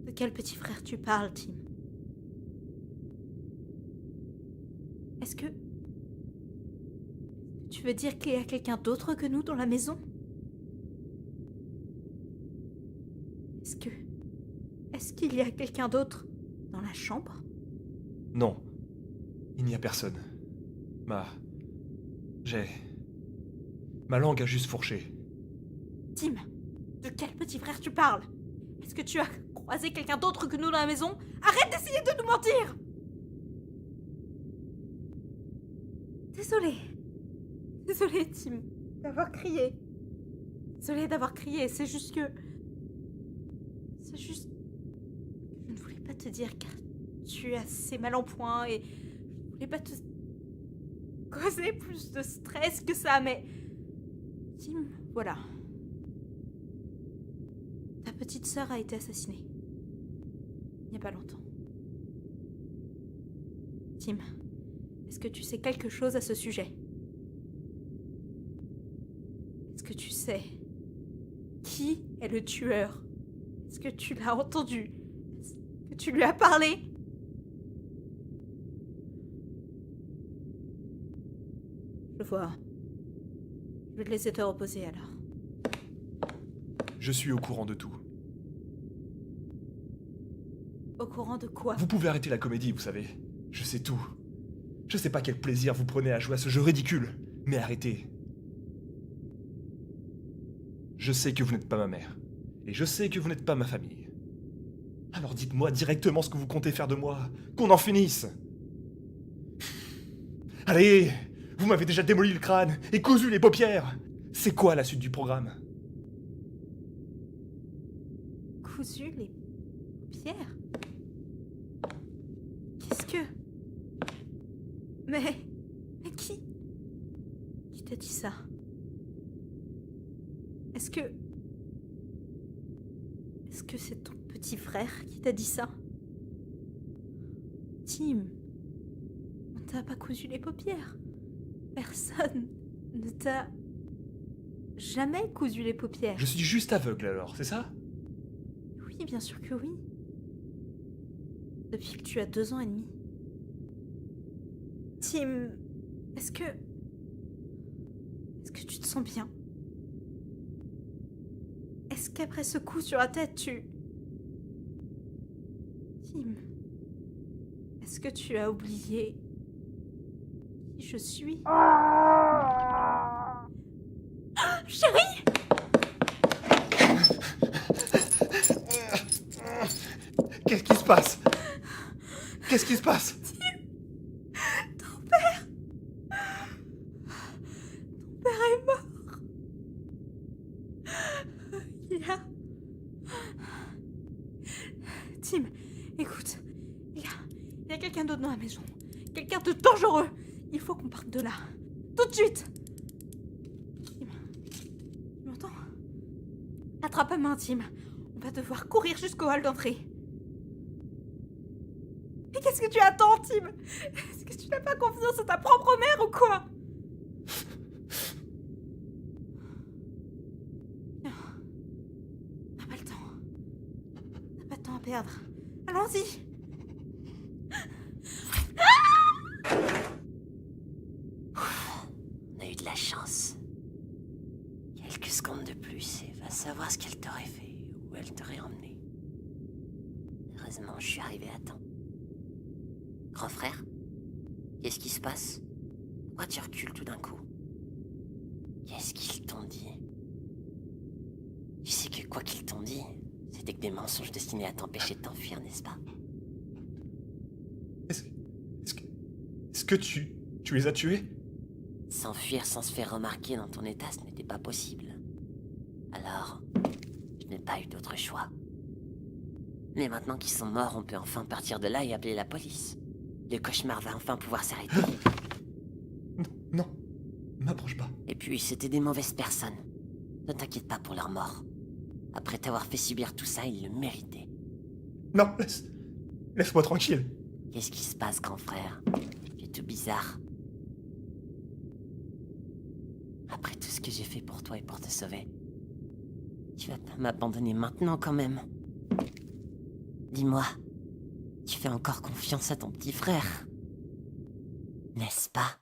De quel petit frère tu parles, Tim? Est-ce que... Tu veux dire qu'il y a quelqu'un d'autre que nous dans la maison? Est-ce qu'il y a quelqu'un d'autre dans la chambre? Non. Il n'y a personne. Ma langue a juste fourché. Tim, de quel petit frère tu parles? Est-ce que tu as croisé quelqu'un d'autre que nous dans la maison? Arrête d'essayer de nous mentir! Désolée, Tim, d'avoir crié. Désolée d'avoir crié, c'est juste que... Je ne voulais pas te dire car tu es assez mal en point et je voulais pas te causer plus de stress que ça, mais... Tim, voilà. Ta petite sœur a été assassinée. Il n'y a pas longtemps. Tim, est-ce que tu sais quelque chose à ce sujet? Est-ce que tu sais qui est le tueur? Est-ce que tu l'as entendu? Est-ce que tu lui as parlé? Je vois. Je vais te laisser te reposer alors. Je suis au courant de tout. Au courant de quoi? Vous pouvez arrêter la comédie, vous savez. Je sais tout. Je sais pas quel plaisir vous prenez à jouer à ce jeu ridicule, mais arrêtez. Je sais que vous n'êtes pas ma mère, et je sais que vous n'êtes pas ma famille. Alors dites-moi directement ce que vous comptez faire de moi, qu'on en finisse. Allez, vous m'avez déjà démoli le crâne et cousu les paupières. C'est quoi la suite du programme? Cousu les pierres? Qu'est-ce que... Mais qui t'a dit ça? Est-ce que c'est ton petit frère qui t'a dit ça? Tim, on t'a pas cousu les paupières. Personne ne t'a jamais cousu les paupières. Je suis juste aveugle alors, c'est ça? Oui, bien sûr que oui. Depuis que tu as 2 ans et demi. Tim, est-ce que tu te sens bien? Est-ce qu'après ce coup sur la tête, Tim, est-ce que tu as oublié qui je suis? Chérie! Qu'est-ce qui se passe? Qu'est-ce qui se passe? Ton père est mort. Tim, écoute, il y a quelqu'un d'autre dans la maison. Quelqu'un de dangereux. Il faut qu'on parte de là. Tout de suite. Tim, tu m'entends? Attrape ma main, Tim. On va devoir courir jusqu'au hall d'entrée. Mais qu'est-ce que tu attends, Tim? Est-ce que tu n'as pas confiance en ta propre mère ou quoi? Non. On n'a pas le temps. On n'a pas de temps à perdre. Allons-y. On a eu de la chance. Quelques secondes de plus et va savoir ce qu'elle t'aurait fait, où elle t'aurait emmené. Heureusement, je suis arrivé à temps. Grand frère, qu'est-ce qui se passe? Pourquoi tu recules tout d'un coup? Qu'est-ce qu'ils t'ont dit? Tu sais que quoi qu'ils t'ont dit, c'était que des mensonges destinés à t'empêcher de t'enfuir, n'est-ce pas? Est-ce que tu les as tués? S'enfuir sans se faire remarquer dans ton état, ce n'était pas possible. Alors, je n'ai pas eu d'autre choix. Mais maintenant qu'ils sont morts, on peut enfin partir de là et appeler la police. Le cauchemar va enfin pouvoir s'arrêter. Non, m'approche pas. Et puis, c'était des mauvaises personnes. Ne t'inquiète pas pour leur mort. Après t'avoir fait subir tout ça, ils le méritaient. Non, laisse-moi tranquille. Qu'est-ce qui se passe, grand frère? Tu es tout bizarre. Après tout ce que j'ai fait pour toi et pour te sauver, tu vas pas m'abandonner maintenant quand même. Dis-moi, tu fais encore confiance à ton petit frère, n'est-ce pas?